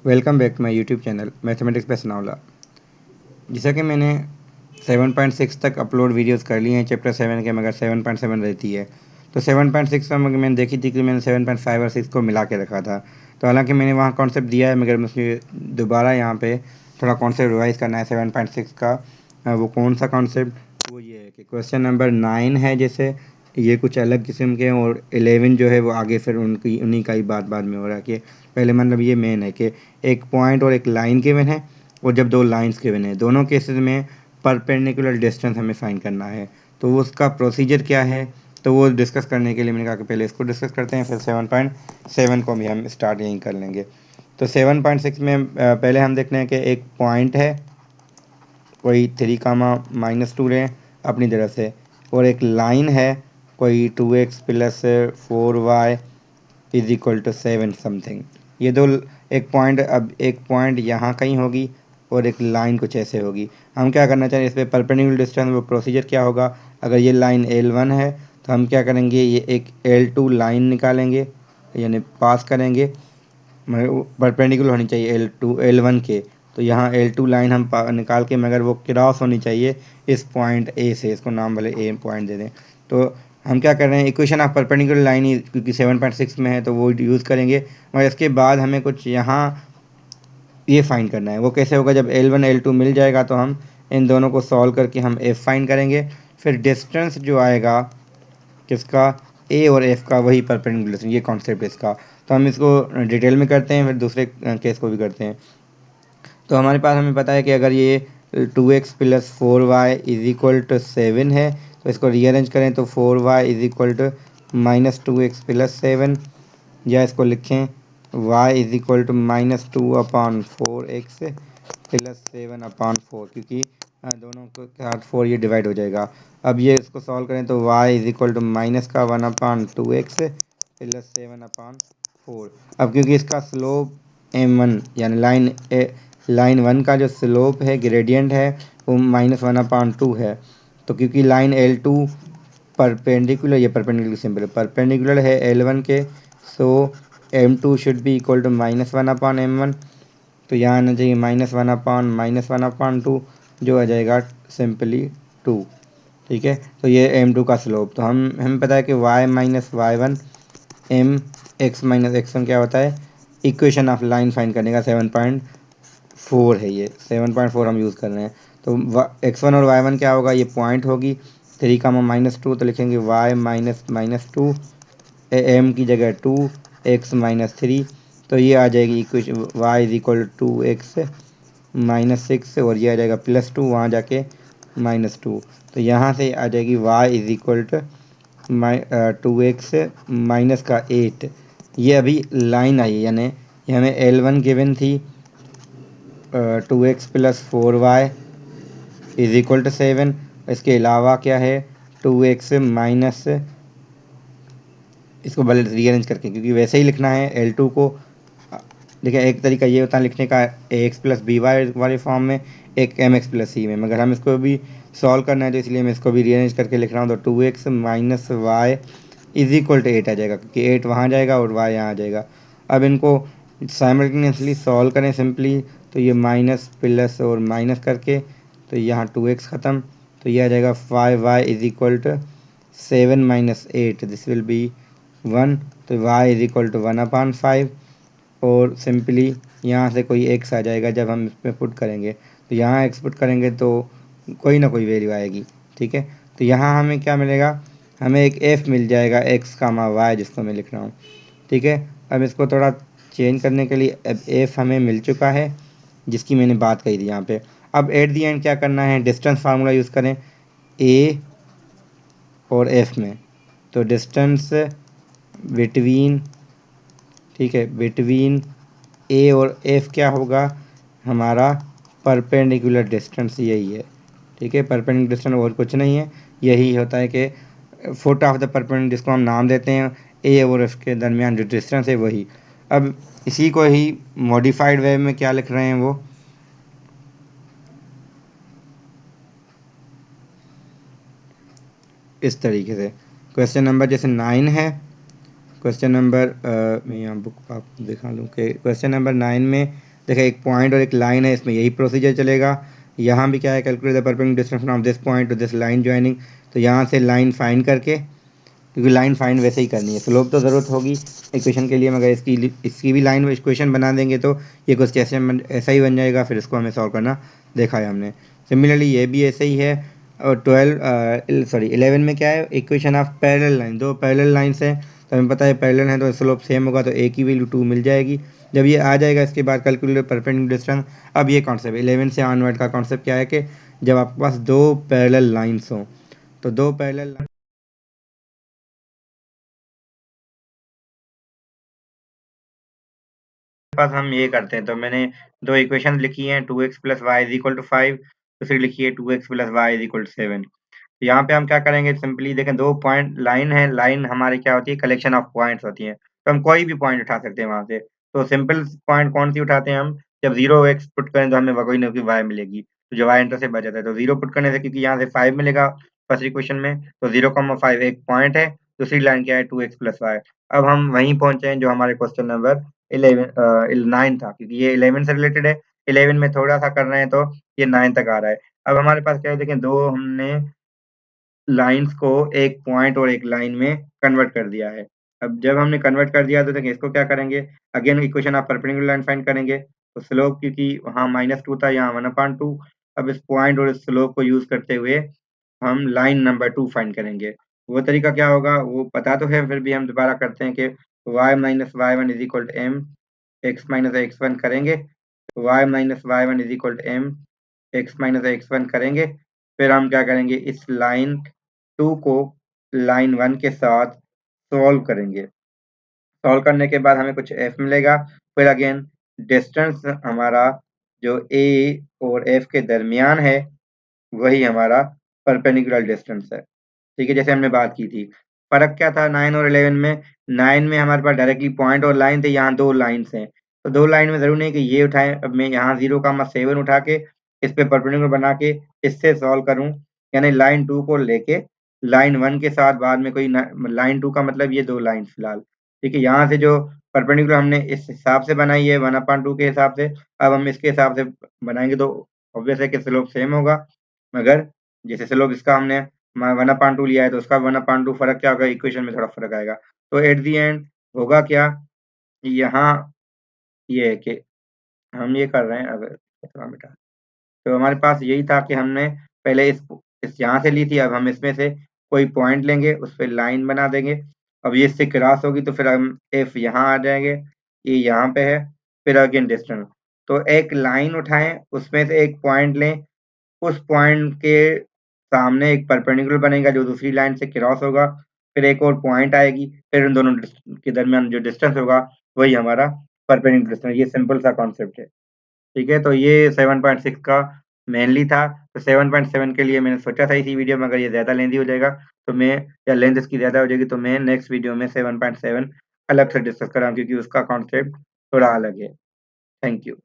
Welcome back to my YouTube channel mathematics पे सनाउल्लाह। जैसा कि मैंने 7.6 तक अपलोड वीडियोस कर लिए हैं चैप्टर 7 के, मगर 7.7 रहती है। तो 7.6 में मगर मैंने देखी थी कि मैंने 7.5 और 6 को मिला के रखा था। तो हालांकि मैंने वहाँ कॉन्सेप्ट दिया है, मगर मुझे दोबारा यहाँ पे थोड़ा कॉन्सेप्ट रिवाइज करना है 7.6 का। वो कौन सा कॉन्सेप्ट? वो ये है कि क्वेश्चन नंबर 9 है, जैसे ये कुछ अलग किस्म के हैं, और 11 जो है वो आगे फिर उनकी उन्हीं का ही बात बाद में हो रहा है कि पहले मतलब ये मेन है कि एक पॉइंट और एक लाइन गिवन है, और जब दो लाइंस गिवन है, दोनों केसेस में परपेंडिकुलर डिस्टेंस हमें फाइंड करना है। तो उसका प्रोसीजर क्या है, तो वो डिस्कस करने के लिए मैंने कहा कि पहले इसको डिस्कस करते हैं, फिर 7.7 को भी हम स्टार्ट यहीं कर लेंगे। तो 7.6 में पहले हम देखते हैं कि एक पॉइंट है, कोई 3, -2 लें अपनी तरफ से, और एक लाइन है कोई 2x plus 4y is equal to 7 something. ये दो एक पॉइंट, अब एक पॉइंट यहाँ कहीं होगी और एक लाइन कुछ ऐसे होगी। हम क्या करना चाहिए, इस पर परपेंडिकुलर डिस्टेंस वो प्रोसीजर क्या होगा? अगर ये लाइन L1 है तो हम क्या करेंगे, ये एक L2 लाइन निकालेंगे, यानी पास करेंगे, परपेंडिकुलर होनी चाहिए L1 के। तो यहाँ L2 लाइन हम निकाल के, मगर वो क्रॉस होनी चाहिए इस पॉइंट A से, इसको नाम वाले A पॉइंट दे दें। तो हम क्या कर रहे हैं, इक्वेशन ऑफ परपेंडिकुलर लाइन ही, क्योंकि 7.6 में है तो वो यूज़ करेंगे। मगर इसके बाद हमें कुछ यहाँ ये फाइंड करना है। वो कैसे होगा? जब L1 L2 मिल जाएगा तो हम इन दोनों को सॉल्व करके हम F फाइंड करेंगे। फिर डिस्टेंस जो आएगा किसका, ए और एफ का, वही परपेंडिकुलर, ये कॉन्सेप्ट है इसका। तो हम इसको डिटेल में करते हैं, फिर दूसरे केस को भी करते हैं। तो हमारे पास हमें पता है कि अगर ये 2x plus 4y is equal to 7 है, तो इसको रीअरेंज करें तो 4y is equal to -2x plus 7, या इसको लिखें y is equal to -2/4x plus 7/4, क्योंकि दोनों के साथ 4 ये डिवाइड हो जाएगा। अब ये इसको सॉल्व करें तो y is equal to -1/2x plus 7/4। अब क्योंकि इसका स्लोप m1, यानी लाइन 1 का जो स्लोप है, ग्रेडियंट है, वो -1/2 है। तो क्योंकि लाइन L2 परपेंडिकुलर, ये परपेंडिकुलर सिंबल है, परपेंडिकुलर है L1 के, so m2 should be equal to -1/m1। तो यहाँ आना चाहिए -1/-1/2, जो आ जाएगा सिंपली 2। ठीक है, तो ये m2 का स्लोप। तो हमें पता है कि y-y1 m x-x1 क्या होता है, इक्वेशन ऑफ लाइन फाइंड करने का 7.4 है, ये 7.4 हम यूज़ कर रहे हैं। तो x1 और y1 क्या होगा, ये पॉइंट होगी 3, -2, तो लिखेंगे y-2, m की जगह 2, x-3। तो ये आ जाएगी equation y is equal to 2x-6, और ये आ जाएगा +2, वहाँ जाके -2। तो यहाँ से आ जाएगी y is equal to 2x minus का 8। ये अभी लाइन आई है, यानी ये हमें L1 गिवन थी 2x plus 4y is equal to 7। इसके अलावा क्या है, 2x माइनस, इसको भले रीअरेंज करके, क्योंकि वैसे ही लिखना है L2 को। देखिए, एक तरीका ये होता है लिखने का ax प्लस बी वाई वाले फॉर्म में, एक mx प्लस सी में, मगर हम इसको भी सॉल्व करना है तो इसलिए मैं इसको भी रीअरेंज करके लिख रहा हूँ। तो 2x minus y is equal to 8 आ जाएगा, क्योंकि 8 वहाँ जाएगा और y यहाँ आ जाएगा। अब इनको साइमल्टेनियसली सॉल्व करें सिंपली, तो ये माइनस प्लस और माइनस करके, तो यहाँ 2x ख़त्म, तो ये आ जाएगा 5y is equal to 7 - 8, this will be 1। तो y इज इक्वल टू 1/5, और सिंपली यहाँ से कोई x आ जाएगा जब हम इसमें पुट करेंगे। तो यहाँ x पुट करेंगे तो कोई ना कोई वैल्यू आएगी। ठीक है, तो यहाँ हमें क्या मिलेगा, हमें एक f मिल जाएगा x, y, जिसको मैं लिख रहा हूँ। ठीक है, अब इसको थोड़ा चेंज करने के लिए, अब f हमें मिल चुका है जिसकी मैंने बात कही थी यहाँ पे। अब एट दी एंड क्या करना है, डिस्टेंस फार्मूला यूज़ करें a और f में। तो डिस्टेंस बिटवीन, ठीक है, बिटवीन ए और एफ क्या होगा, हमारा परपेंडिकुलर डिस्टेंस यही है। ठीक है, परपेंडिकुलर डिस्टेंस और कुछ नहीं है, यही होता है कि फुट ऑफ द परपेंडिकुलर, जिसको हम नाम देते हैं ए और एफ के दरमियान जो डिस्टेंस है वही। अब इसी को ही मॉडिफाइड वे में क्या लिख रहे हैं, वो इस तरीके से। क्वेश्चन नंबर जैसे 9 है, क्वेश्चन नंबर मैं यहाँ बुक आपको दिखा लूँ कि क्वेश्चन नंबर 9 में देखिए एक पॉइंट और एक लाइन है, इसमें यही प्रोसीजर चलेगा। यहाँ भी क्या है, calculate the perpendicular distance from this point two this line joining. तो यहाँ से लाइन फाइंड करके, क्योंकि लाइन फाइंड वैसे ही करनी है, स्लोप तो ज़रूरत होगी इक्वेशन के लिए, मगर इसकी भी लाइन इक्वेशन बना देंगे तो ये कुछ कैसे ऐसा ही बन जाएगा, फिर इसको हमें सॉल्व करना देखा है हमने। सिमिलरली ये भी ऐसे ही है। और 11 में क्या है, इक्वेशन ऑफ पैरेलल लाइन, दो पैरेलल लाइन्स हैं, तो हमें पता है पैरेलल है तो स्लोप सेम होगा, तो ए की वैल्यू 2 मिल जाएगी। जब ये आ जाएगा इसके बाद कैलकुलेट परपेंडिकुलर डिस्टेंस। अब ये कॉन्सेप्ट 11 से ऑनवर्ड का कॉन्सेप्ट क्या है कि जब आपके पास दो पैरेलल लाइन्स हों, तो दो पैरेलल पास हम ये करते हैं, तो मैंने दो इक्वेशन लिखी हैं, 2x + y = 5, दूसरी लिखी है 2x + y = 7। यहाँ पे हम क्या करेंगे, सिंपली देखें, दो पॉइंट लाइन है, लाइन हमारी क्या होती है, कलेक्शन ऑफ पॉइंट्स होती है, तो हम कोई भी पॉइंट उठा सकते हैं वहां से। तो सिंपल पॉइंट कौन सी उठाते हैं हम, जब 0x पुट करें तो हमें वही ना वाई मिलेगी, तो जो वाई इंटर से बच जाता है, तो 0 पुट करने से, क्योंकि यहाँ से 5 मिलेगा फर्स्ट इक्वेशन में, तो 0,5 एक पॉइंट है, दूसरी लाइन क्या है 2x + y। अब हम वहीं पहुंचे हैं जो हमारे क्वेश्चन नंबर 9 था, क्योंकि ये 11 से रिलेटेड है, 11 में थोड़ा सा कर रहे हैं तो ये 9 तक आ रहा है। अब हमारे पास क्या है, देखें, दो हमने लाइन्स को एक पॉइंट और एक लाइन में कन्वर्ट कर दिया है। अब जब हमने कन्वर्ट कर दिया तो देखिए इसको क्या करेंगे, again equation of perpendicular line find करेंगे। तो स्लोप, क्योंकि वहाँ -2 था, यहाँ 1/2। अब इस पॉइंट और इस स्लोप को यूज़ करते हुए हम लाइन नंबर 2 फाइंड करेंगे। वो तरीका क्या होगा वो पता तो है, फिर भी हम दोबारा करते हैं कि y - y1 = m, x - x1 करेंगे, y - y1 = m, x - x1 करेंगे। फिर हम क्या करेंगे, इस लाइन 2 को लाइन 1 के साथ सॉल्व करेंगे। सॉल्व करने के बाद हमें कुछ f मिलेगा। फिर अगेन डिस्टेंस हमारा जो a और f के दरमियान है, वही हमारा परपेंडिकुलर डिस्टेंस है। ठीक है, जैसे हमने बात की थी। फ़र्क क्या था 9 और 11 में? 9 में हमारे पास डायरेक्टली पॉइंट और लाइन थे, यहाँ 2 लाइन्स हैं। तो 2 लाइन में ज़रूरी नहीं कि ये उठाएँ, अब मैं यहाँ 0,7 उठा के इस पे परपेंडिकुलर बना के इससे सॉल्व करूँ, यानी लाइन 2 को लेके लाइन 1 के साथ बाद में कोई न लाइन 2 का मतलब ये 2 लाइन फिलहाल। ठीक है, यहाँ से जो परपेंडिकुलर हमने इस हिसाब से बनाई है 1/2 के हिसाब से, अब हम इसके हिसाब से बनाएँगे तो ऑब्वियस है कि स्लोप सेम होगा। मगर जैसे स्लोप इसका हमने 1/2 लिया है, तो उसका 1/2 फ़र्क क्या होगा, इक्वेशन में थोड़ा फ़र्क आएगा। तो एट द एंड होगा क्या, यहाँ ये है कि हम ये कर रहे हैं, अगर थोड़ा मिटा, तो हमारे पास यही था कि हमने पहले इस यहाँ से ली थी, अब हम इसमें से कोई पॉइंट लेंगे, उस पे लाइन बना देंगे। अब ये इससे क्रॉस होगी तो फिर हम एफ यहाँ आ जाएँगे, ये यहाँ पे है, फिर अगेन डिस्टेंस। तो एक लाइन उठाएँ, उसमें से एक पॉइंट लें, उस पॉइंट के सामने एक परपेंडिकुलर बनेगा जो दूसरी लाइन से क्रॉस होगा, फिर एक और पॉइंट आएगी, फिर उन दोनों के दरमियान जो डिस्टेंस होगा वही हमारा परपेंडिकुलर डिस्टेंस। ये सिंपल सा कॉन्सेप्ट है। ठीक है, तो ये 7.6 का मेनली था। तो 7.7 के लिए मैंने सोचा था इसी वीडियो में, अगर ये ज़्यादा लेंथी हो जाएगा तो मैं, या लेंथ इसकी ज़्यादा हो जाएगी तो मैं नेक्स्ट वीडियो में 7.7 अलग से डिस्कस कर रहा हूँ, क्योंकि उसका कॉन्सेप्ट थोड़ा अलग है। Thank you.